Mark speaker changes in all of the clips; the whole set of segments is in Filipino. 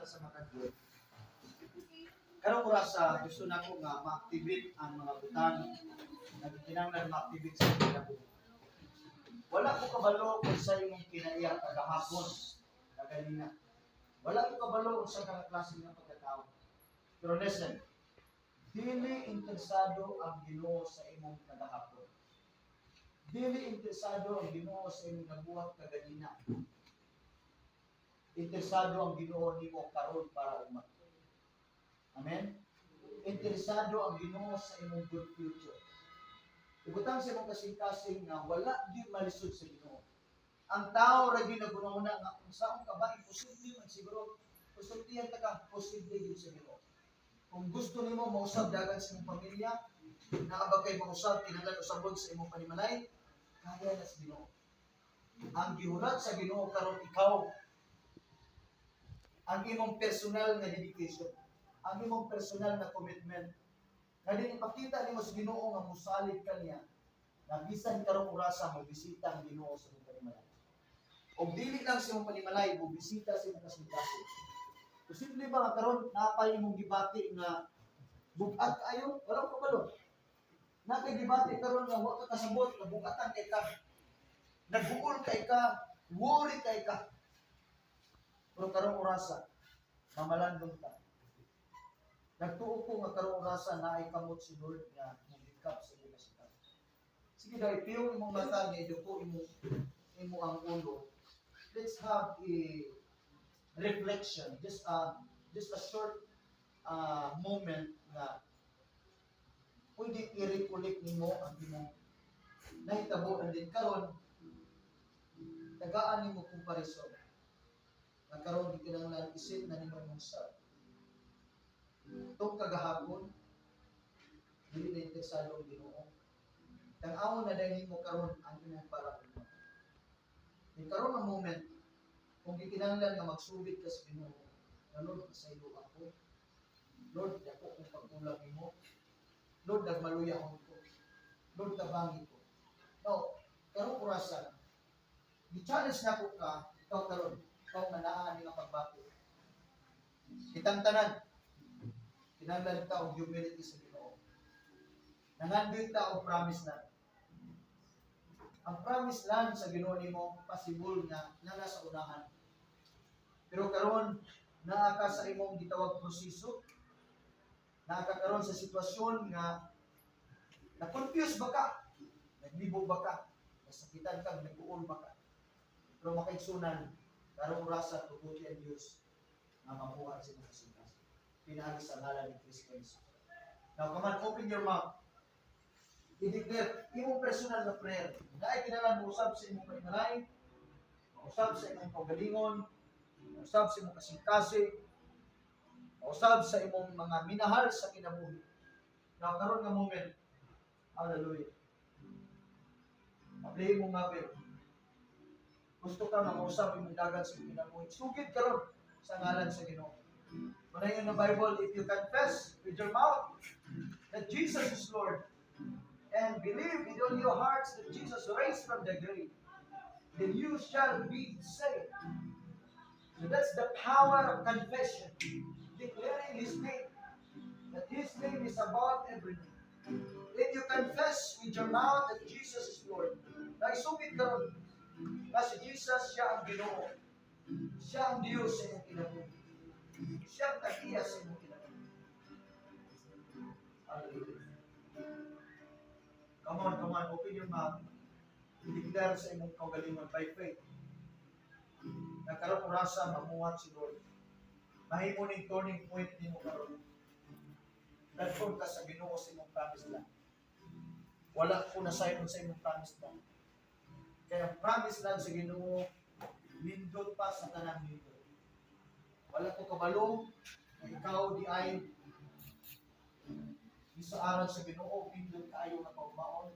Speaker 1: ta sa mga Dios. Karong oras sa gusto nako nga ma-activate ang mga butang na kinahanglan ma-activate sa kinabuhi. Wala ko kabalo kung sa imong kinaiya kagahapon kaganina. Wala ko kabalo kung sa kanang klase ng pagkatao. Pero listen, dili interesado ang Ginoo sa imong kagahapon. Dili interesado ang Ginoo sa imong nabuhat kaganina. Interesado ang Ginoo nimo karon para umat. Amen? Interesado ang Ginoo sa imong good future. Ibutang sa imong kasing-kasing nga wala di malisod sa Ginoo. Ang tao ra ginaguna-una nga kung saan ka ba imposible man siguro posiblihan ta ka posible gyud sa Ginoo. Kung gusto nimo mausab dagan sa imong pamilya, naa ba kay mausab kinahanglan usabon sa imong panimalay, kaya na sa Ginoo. Ang gihulat sa Ginoo karon ikaw ang imong personal na dedication, ang imong personal na commitment, na din ipakita nimo sa Ginoo nga musalig ka niya, na bisan karong orasa mo bisita ang Ginoo sa imong panimalay. O dili lang sa imong panimalay, mo bisita sa imong kasing-kasing. Posible ba nga karon napay imong gibati nga bugat kayo, wala ko kabalo. Nakay gibati karon nga wa ka kasabot, nga bugatan kay ka. Nagbuol kay ka, worry kay ka. Pero karong orasa, mamalandong ka. Nagtuo ko nga karong orasa na ay kamot si Lord nga mubikap sa iyong kasikat. Sige dahil, piyo imong mata niya, iduko imo ang ulo. Let's have a reflection, just a short moment na pwede i-recollect nimo ang imong nahitabo and then karon tagaan nimo comparison. Nagkaroon di kinahanglan isip na nimo imong self. Itong kagahapon, dili na interesado ang Ginoo. Tang-awon na dahil mo karon ang imong paradigma. Di karon ang moment, kung gikinahanglan nga magsubit ka sa Ginoo, na Lord, pasaylo ako. Lord, ako kung pagkulang mo. Lord, nagmaluya ko. Lord, tabangi ko. Now, karong orasan, di-challenge na ko ka, ikaw karon, ikaw manaan nga pagbati. Kitang tanan, kinahanglan ka og humility sa Ginoo. Nangandoy ta og promise land. Ang promise land sa Ginoo nimo possible nga nasa unahan. Pero karon naa ka sa imong gitawag proseso. Naa ka karon sa sitwasyon nga na-confuse ba ka? Naglibo ba ka? Nasakitan ka, nag-uol ba ka? Pero makaigsunan, karong orasa tuguti ang Dios na mamuhat sa imong kasintas. Pinagi sa ngalan ni Kristo Jesus. Now, come on, open your mouth. I-declare imong personal na prayer. Dahil kinahanglan mo usab sa imong panimalay, usab sa imong kaugalingon, usab sa imong kasing-kasing, usab sa imong mga minahal sa kinabuhi. Now, karon nga moment, hallelujah. Maplay mo nga pero. Gusto ka nga mausab imong dagan sa kinabuhi. Sugid karon sa ngalan sa Ginoo. Manayon ng Bible, if you confess with your mouth that Jesus is Lord and believe in all your hearts that Jesus raised from the grave, then you shall be saved. So that's the power of confession, declaring His name, that His name is above everything. If you confess with your mouth that Jesus is Lord, naisugid karon kasi Jesus siya ang Ginoo, siya ang Diyos sa iyong kinabuhi. Siya ang tagiya sa imong kinabuhi. Hallelujah. Come on, open your mouth. I-declare sa imong kaugalingon by faith. Nagkaroon orasa, mamuhat si Lord. Mahimo ning turning point nimo karon. Nagpun ka sa Ginoo sa imong promise land. Wala ko nasayon sa imong promise land. Kaya promise land sa Ginoo, lindot pa sa tanang lindot. Wala ko kabalo na ikaw di ay isaaran sa Ginoo, lindot kaayo na pagmaon.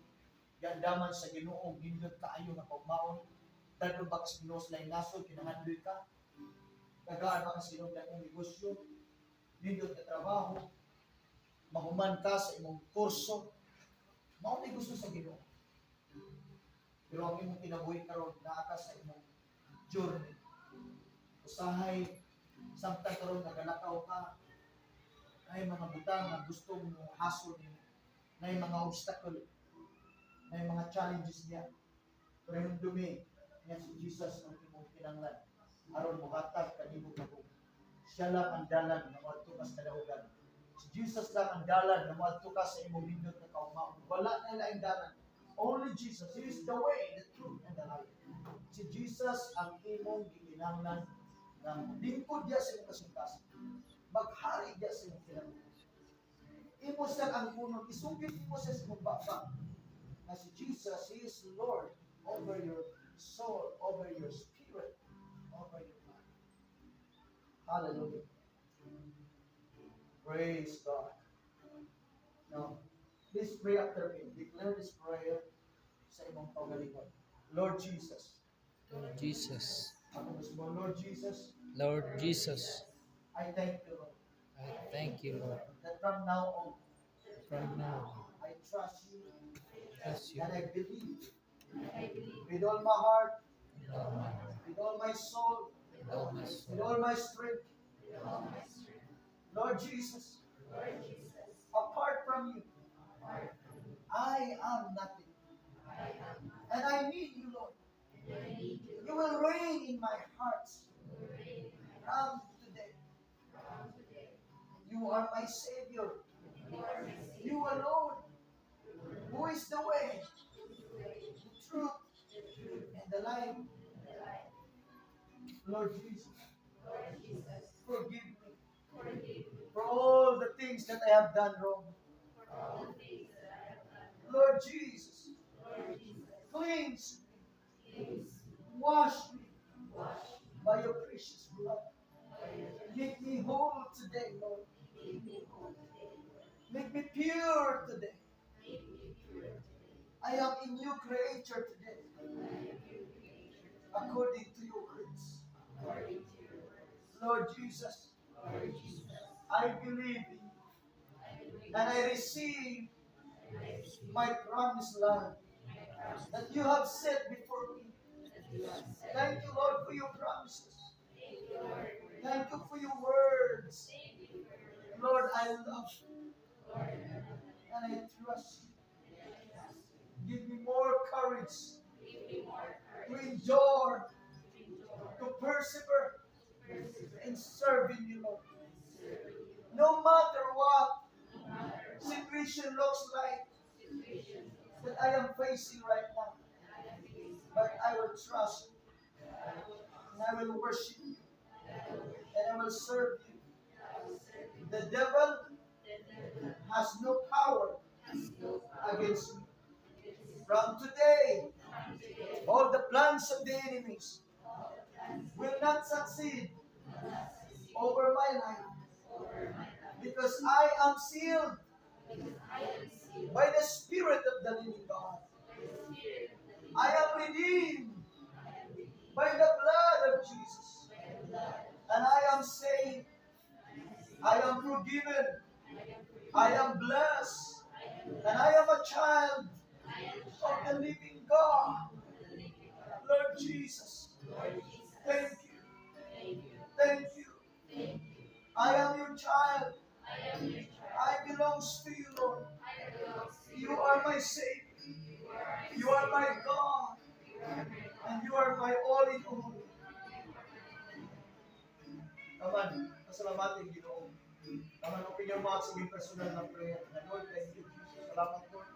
Speaker 1: Gandaman sa Ginoo, lindot kaayo na pagmaon. Dahil ba ka sa Ginoo sa lain nasod, kinahandoy ka. Tagaan ba ka sa Ginoo ng negosyo, lindot na trabaho, mahuman ka sa imong kurso. Mao may gusto sa Ginoo. Pero ang imong kinabuhi karon naa ka sa imong journey. Usahay Samtang karon nagalakaw ka, ay mga butang na gustong hasol nimo. Nay mga obstacle, nay mga challenges niya. Pero yung dumi, niya si Jesus ang imong kinanglan. Aron muhatag kanimo kamo. Siya lang ang dalan na moadto ka sa kadaugan. Si Jesus lang ang dalan na moadto ka sa imong lindot na kaugmaon. Wala na laing dalan. Only Jesus. He is the way, the truth, and the life. Si Jesus ang imong gikinanglan ng lingkod diya sa imong kasing-kasing. Maghari diya sa imong kinanglan. Imo sa ang puno, isugid mo sa imong baba. Na si Jesus, He is Lord over your soul, over your spirit, over your mind. Hallelujah. Praise God. Now, please pray after me. Declare this prayer sa imong pagalingon. Lord Jesus.
Speaker 2: Lord Jesus.
Speaker 1: Ako mismo, Lord Jesus.
Speaker 2: Lord Jesus.
Speaker 1: I thank you, Lord.
Speaker 2: I thank you, Lord.
Speaker 1: That from now on,
Speaker 2: From now,
Speaker 1: I trust you
Speaker 2: trust you
Speaker 1: and I believe with all my heart,
Speaker 2: with all my heart,
Speaker 1: with all my soul,
Speaker 2: with all my
Speaker 1: with
Speaker 2: soul.
Speaker 1: all my strength. Lord Jesus, apart from you, I am nothing. And I need you, Lord. You will reign in my heart from today. You are my Savior. You alone, who is the way, the truth, and the life. Lord Jesus, forgive me for all the things that I have done wrong. Lord Jesus, cleanse me, wash me by your precious blood. Make me whole today, Lord. Make me pure today. I am a new creature today, according to your words. Lord Jesus, I believe in you, and I receive my promised land that you have set before me. Thank you, Lord, for your promises. Thank you for your words. Lord, I love you and I trust you. Give me more courage to endure, to persevere in serving you, Lord. No matter what situation looks like that I am facing right now, but I will trust you and I will worship you and I will serve you. The devil has no power against me. From today, all the plans of the enemies will not succeed over my life because I am sealed by the Spirit of the living God. I am redeemed by the blood of Jesus. And I am saved. I am forgiven. I am blessed. And I am a child of the living God. Lord Jesus, thank you. Thank you. I am your child. I belong to you, Lord. You are my Savior. You are my God. And you are my all in all. Naman, pasalamatin Ginoo. Naman, opinion mo at sige personal na prayer. Lord, thank you, Jesus. Salamat, Lord.